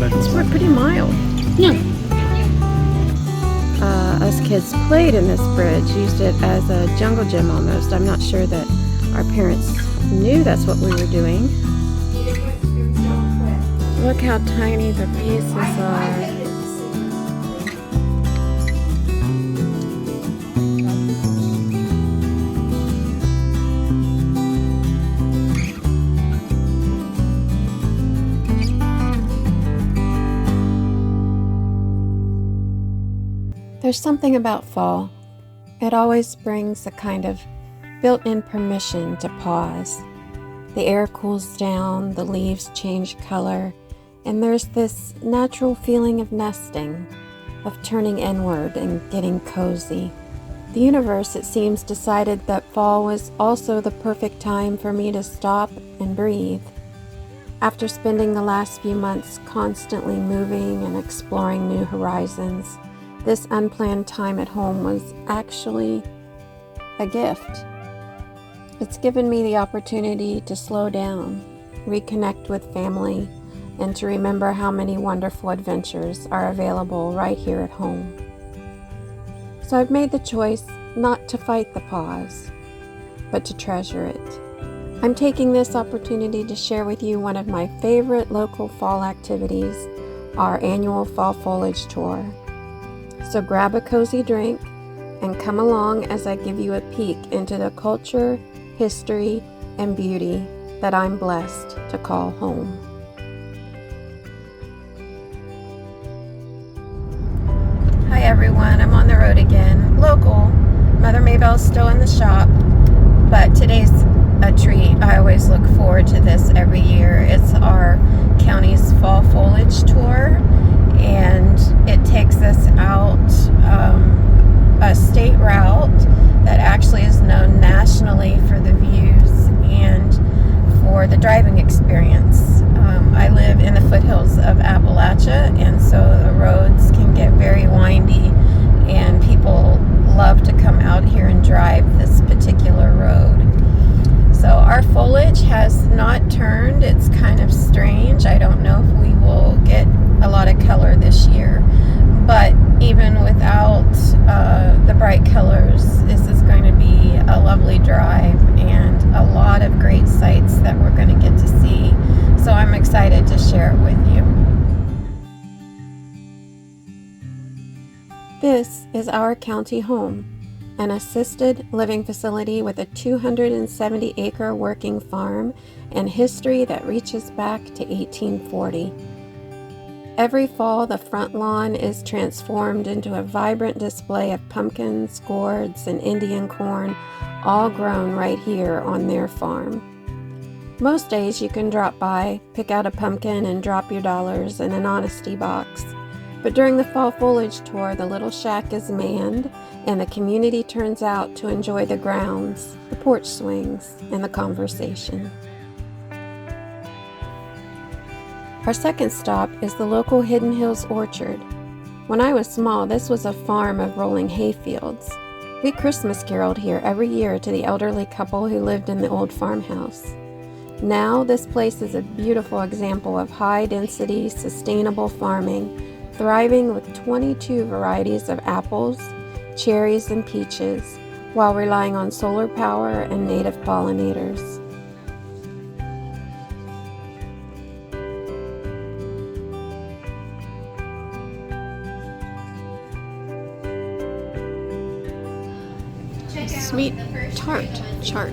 We're pretty mild. Yeah. Us kids played in this bridge, used it as a jungle gym almost. I'm not sure that our parents knew that's what we were doing. Look how tiny the pieces are. There's something about fall. It always brings a kind of built-in permission to pause. The air cools down, the leaves change color, and there's this natural feeling of nesting, of turning inward and getting cozy. The universe, it seems, decided that fall was also the perfect time for me to stop and breathe. After spending the last few months constantly moving and exploring new horizons, this unplanned time at home was actually a gift. It's given me the opportunity to slow down, reconnect with family, and to remember how many wonderful adventures are available right here at home. So I've made the choice not to fight the pause, but to treasure it. I'm taking this opportunity to share with you one of my favorite local fall activities, our annual Fall Foliage Tour. So grab a cozy drink and come along as I give you a peek into the culture, history, and beauty that I'm blessed to call home. Hi everyone, I'm on the road again. Local. Mother Maybell's still in the shop, but today's a treat. I always look forward to this every year. It's our county's Fall Foliage Tour, and it takes us out a state route that actually is known nationally for the views and for the driving experience. I live in the foothills of Appalachia, and so the roads can get very windy, and people love to come out here and drive this particular road. So our foliage has not turned. It's kind of strange. I don't know if we will get a lot of color this year, but even without the bright colors, this is going to be a lovely drive and a lot of great sights that we're going to get to see. So I'm excited to share it with you. This is our county home, an assisted living facility with a 270-acre working farm and history that reaches back to 1840. Every fall, the front lawn is transformed into a vibrant display of pumpkins, gourds, and Indian corn, all grown right here on their farm. Most days you can drop by, pick out a pumpkin, and drop your dollars in an honesty box. But during the Fall Foliage Tour, the little shack is manned, and the community turns out to enjoy the grounds, the porch swings, and the conversation. Our second stop is the local Hidden Hills Orchard. When I was small, this was a farm of rolling hay fields. We Christmas caroled here every year to the elderly couple who lived in the old farmhouse. Now, this place is a beautiful example of high-density, sustainable farming, thriving with 22 varieties of apples, cherries, and peaches, while relying on solar power and native pollinators. Sweet tart chart.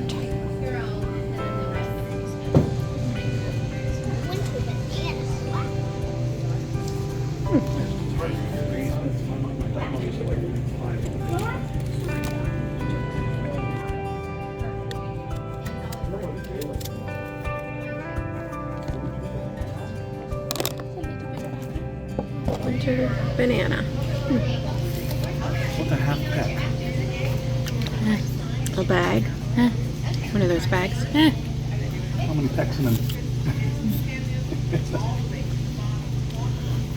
Winter banana. What the half peck? A bag. One of those bags. How many pecks in them?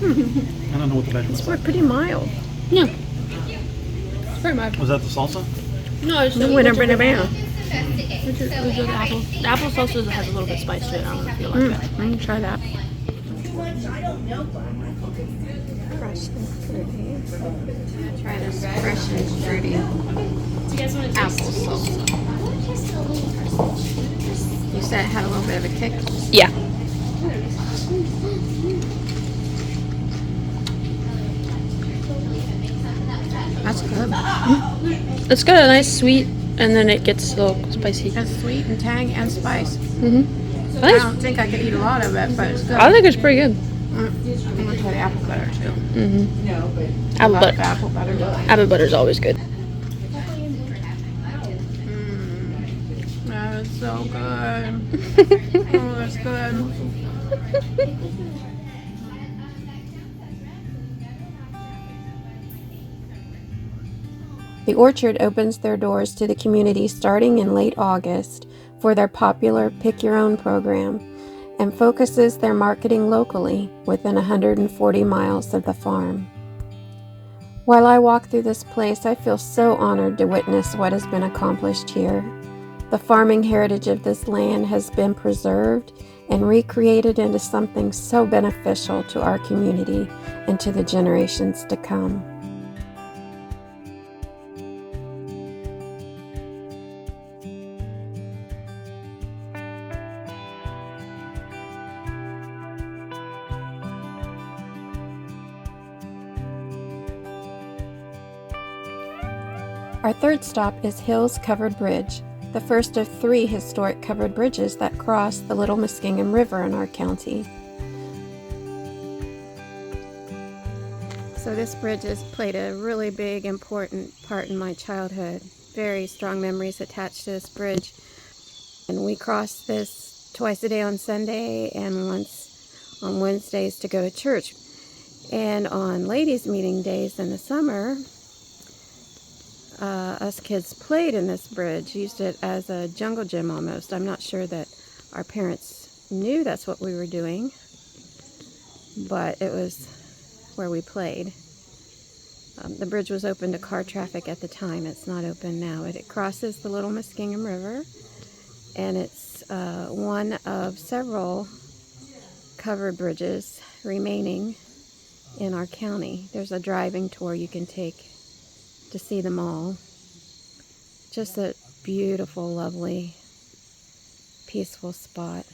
I don't know what the vegetables It's are. pretty mild. Yeah. It's pretty much. Was that the salsa? No, it's The winter banana. The apple. The apple salsa has a little bit of spice to it. I don't know if you like that. I'm gonna try that. Fresh and fruity. Try this fresh and fruity apple salsa. You said it had a little bit of a kick? Yeah. That's good. It's got a nice sweet, and then it gets a little spicy. It's sweet and tang and spice. Mm-hmm. I don't think I could eat a lot of it, but it's good. I think it's pretty good. I'm going to try the apple butter too. Mm-hmm. I Apple love butter. the apple butter. Apple butter's always good. That is so good. Oh, that's good. The Orchard opens their doors to the community starting in late August for their popular Pick Your Own program and focuses their marketing locally within 140 miles of the farm. While I walk through this place, I feel so honored to witness what has been accomplished here. The farming heritage of this land has been preserved and recreated into something so beneficial to our community and to the generations to come. Our third stop is Hill's Covered Bridge, the first of 3 historic covered bridges that cross the Little Muskingum River in our county. So this bridge has played a really big, important part in my childhood. Very strong memories attached to this bridge. And we cross this twice a day on Sunday and once on Wednesdays to go to church. And on ladies' meeting days in the summer, us kids played in this bridge, used it as a jungle gym almost. I'm not sure that our parents knew that's what we were doing, but it was where we played. The bridge was open to car traffic at the time. It's not open now. It crosses the Little Muskingum River, and it's one of several covered bridges remaining in our county. There's a driving tour you can take to see them all. Just a beautiful, lovely, peaceful spot.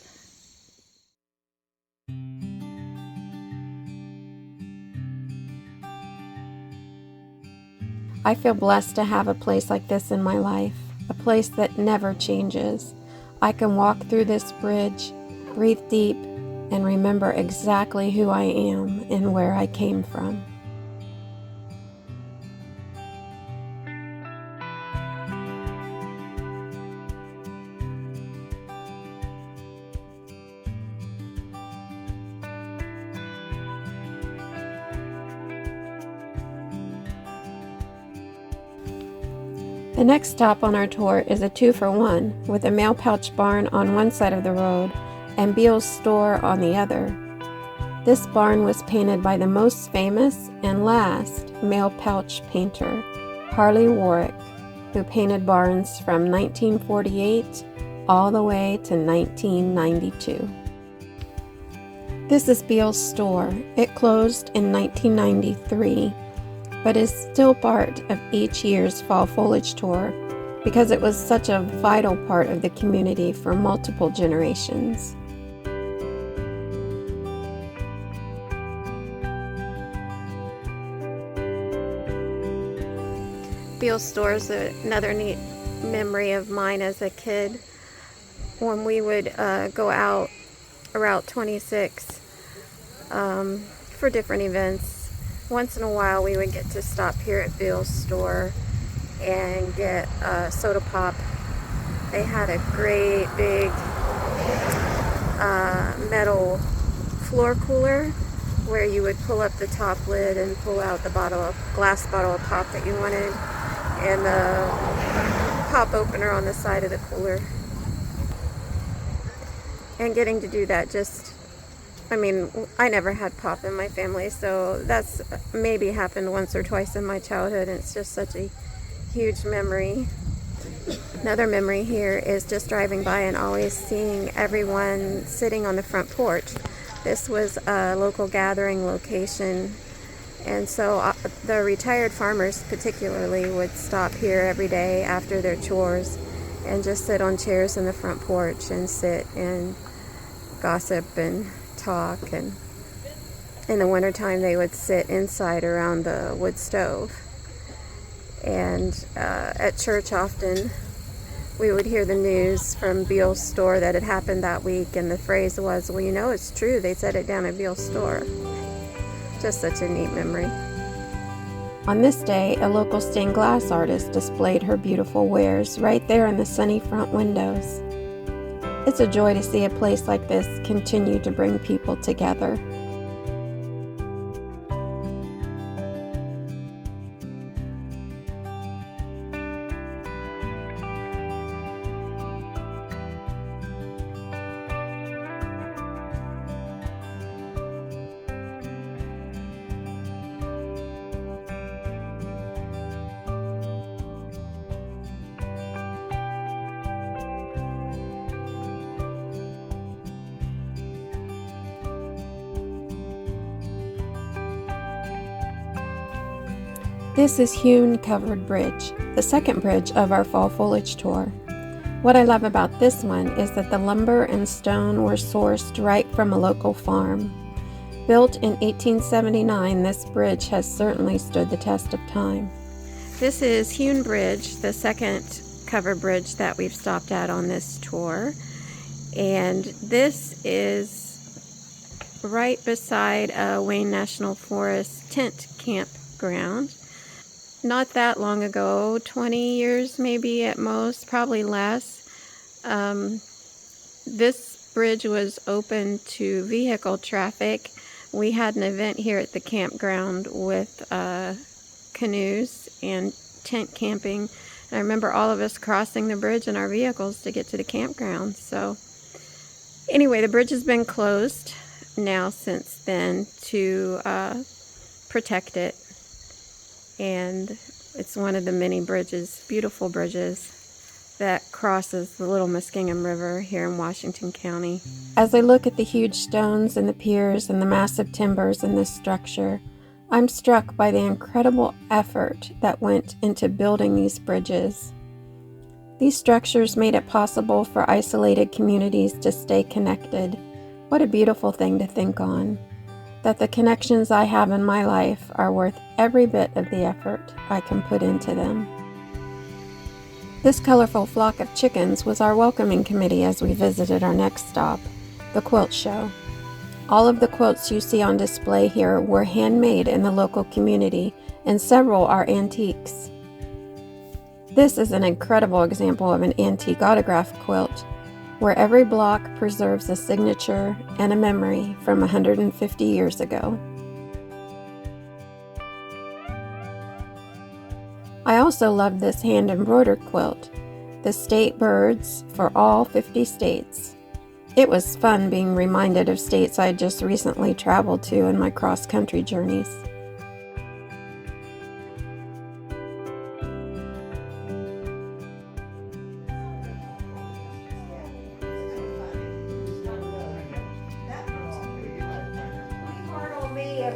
I feel blessed to have a place like this in my life, a place that never changes. I can walk through this bridge, breathe deep, and remember exactly who I am and where I came from. The next stop on our tour is a 2-for-1 with a mail pouch barn on one side of the road and Biehl's store on the other. This barn was painted by the most famous and last mail pouch painter, Harley Warwick, who painted barns from 1948 all the way to 1992. This is Biehl's store. It closed in 1993. But is still part of each year's Fall Foliage Tour because it was such a vital part of the community for multiple generations. Biehl's store is another neat memory of mine as a kid. When we would go out Route 26 for different events, once in a while we would get to stop here at Biehl's store and get a soda pop. They had a great big metal floor cooler where you would pull up the top lid and pull out the glass bottle of pop that you wanted, and the pop opener on the side of the cooler. And getting to do that I never had pop in my family, so that's maybe happened once or twice in my childhood, and it's just such a huge memory. Another memory here is just driving by and always seeing everyone sitting on the front porch. This was a local gathering location, and so the retired farmers particularly would stop here every day after their chores and just sit on chairs in the front porch and sit and gossip and talk. And in the wintertime they would sit inside around the wood stove. And at church often we would hear the news from Biehl's store that had happened that week, and the phrase was, well, you know, it's true, they said it down at Biehl's store. Just such a neat memory. On this day, a local stained glass artist displayed her beautiful wares right there in the sunny front windows. It's a joy to see a place like this continue to bring people together. This is Hune Covered Bridge, the second bridge of our Fall Foliage Tour. What I love about this one is that the lumber and stone were sourced right from a local farm. Built in 1879, this bridge has certainly stood the test of time. This is Hune Bridge, the second covered bridge that we've stopped at on this tour. And this is right beside Wayne National Forest tent campground. Not that long ago, 20 years maybe at most, probably less, this bridge was open to vehicle traffic. We had an event here at the campground with canoes and tent camping. And I remember all of us crossing the bridge in our vehicles to get to the campground. So anyway, the bridge has been closed now since then to protect it. And it's one of the many bridges, beautiful bridges, that crosses the Little Muskingum River here in Washington County. As I look at the huge stones and the piers and the massive timbers in this structure, I'm struck by the incredible effort that went into building these bridges. These structures made it possible for isolated communities to stay connected. What a beautiful thing to think on. That the connections I have in my life are worth every bit of the effort I can put into them. This colorful flock of chickens was our welcoming committee as we visited our next stop, the Quilt Show. All of the quilts you see on display here were handmade in the local community, and several are antiques. This is an incredible example of an antique autograph quilt, where every block preserves a signature and a memory from 150 years ago. I also love this hand-embroidered quilt, the state birds for all 50 states. It was fun being reminded of states I had just recently traveled to in my cross-country journeys.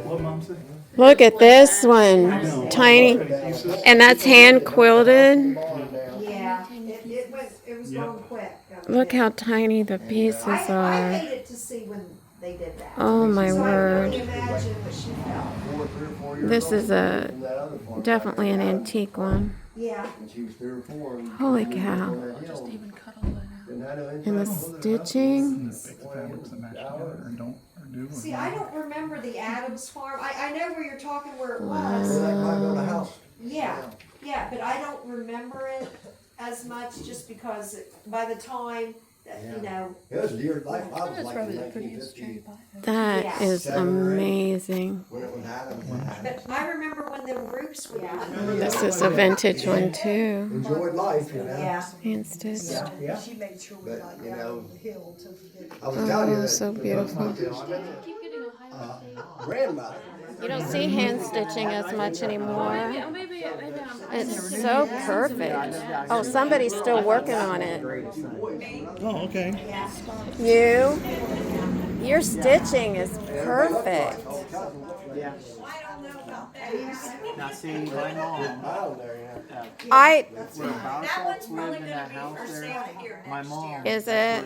What Mom say? Look at this one, tiny, and that's hand quilted. Yeah, it was going quick. Look how tiny the pieces I are. hated to see when they did that. Oh my So I can word. only imagine what she felt. This is definitely an antique one. Yeah. Holy cow. And the stitching. Pick the fabrics that match together and don't or do. Or See, not. I don't remember the Adams farm. I know where you're talking where it Wow. was. Yeah, but I don't remember it as much just because by the time that, you know. It was dear life. I was like in 1950. That is amazing. When it was Adams. But I remember when them groups were. This is a vintage one too. Enjoyed life, you know. Yeah. Hand stitched. Yeah. She made sure we But, got you down know, on the hill to get I was telling you Oh, that. so beautiful. Grandmother. You don't see hand stitching as much anymore. It's so perfect. Oh, somebody's still working on it. Oh, okay. You? Your stitching is perfect. Yeah. Now see, my mom, I where Biehl lived in that house there, my mom. is it?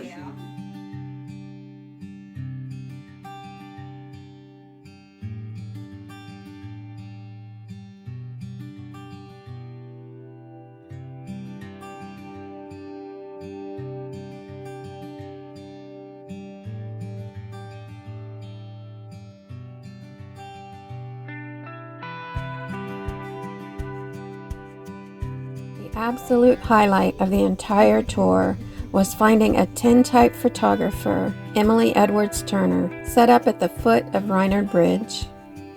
The absolute highlight of the entire tour was finding a TinType photographer, Emily Edwards Turner, set up at the foot of Rinard Bridge.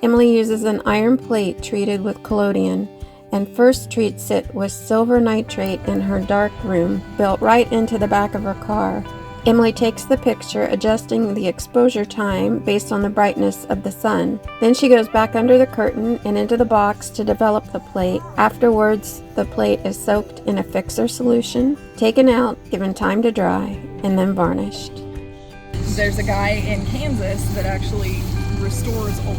Emily uses an iron plate treated with collodion and first treats it with silver nitrate in her dark room built right into the back of her car. Emily takes the picture, adjusting the exposure time based on the brightness of the sun. Then she goes back under the curtain and into the box to develop the plate. Afterwards, the plate is soaked in a fixer solution, taken out, given time to dry, and then varnished. There's a guy in Kansas that actually restores old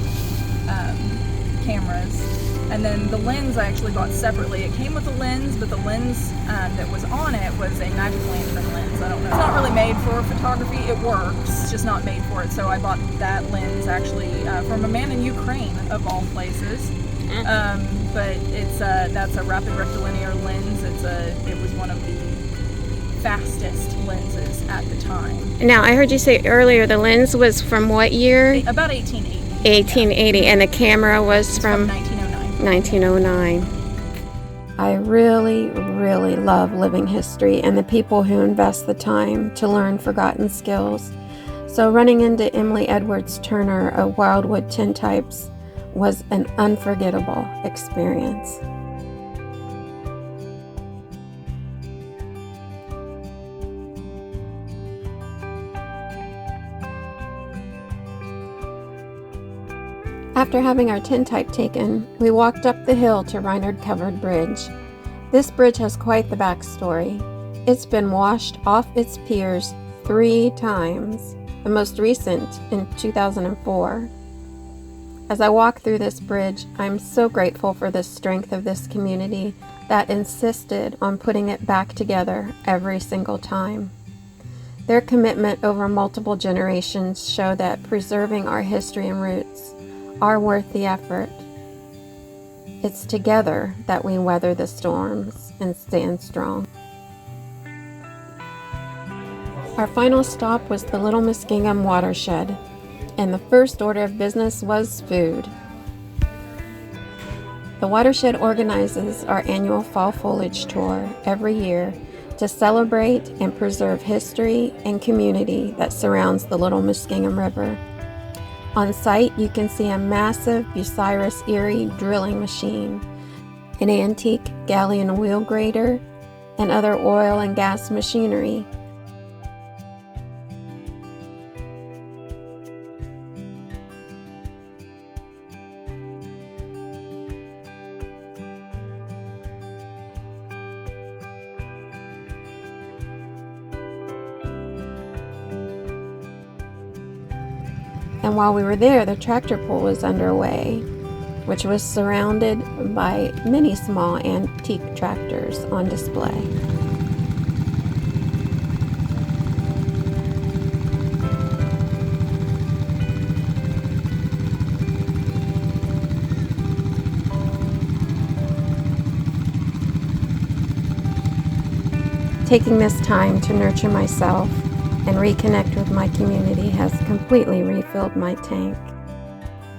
cameras. And then the lens I actually bought separately. It came with a lens, but the lens that was on it was a magic lantern lens. I don't know. It's not really made for photography. It works, it's just not made for it. So I bought that lens actually from a man in Ukraine, of all places. But it's that's a rapid rectilinear lens. It was one of the fastest lenses at the time. Now, I heard you say earlier the lens was from what year? About 1880. 1880, and the camera was from 1909. 1909. I really, really love living history and the people who invest the time to learn forgotten skills. So running into Emily Edwards Turner of Wildwood Tin Types was an unforgettable experience. After having our tintype taken, we walked up the hill to Rinard Covered Bridge. This bridge has quite the backstory. It's been washed off its piers 3 times, the most recent in 2004. As I walk through this bridge, I'm so grateful for the strength of this community that insisted on putting it back together every single time. Their commitment over multiple generations show that preserving our history and roots are worth the effort. It's together that we weather the storms and stand strong. Our final stop was the Little Muskingum Watershed, and the first order of business was food. The Watershed organizes our annual Fall Foliage Tour every year to celebrate and preserve history and community that surrounds the Little Muskingum River. On site, you can see a massive Bucyrus Erie drilling machine, an antique galleon wheel grader, and other oil and gas machinery. And while we were there, the tractor pull was underway, which was surrounded by many small antique tractors on display. Taking this time to nurture myself and reconnect with my community has completely refilled my tank.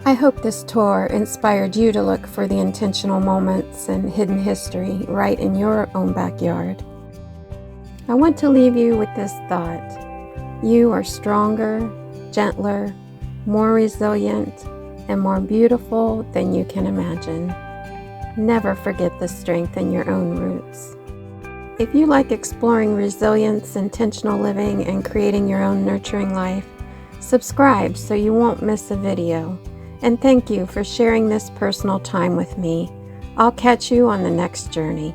I hope this tour inspired you to look for the intentional moments and hidden history right in your own backyard. I want to leave you with this thought. You are stronger, gentler, more resilient, and more beautiful than you can imagine. Never forget the strength in your own roots. If you like exploring resilience, intentional living, and creating your own nurturing life, subscribe so you won't miss a video. And thank you for sharing this personal time with me. I'll catch you on the next journey.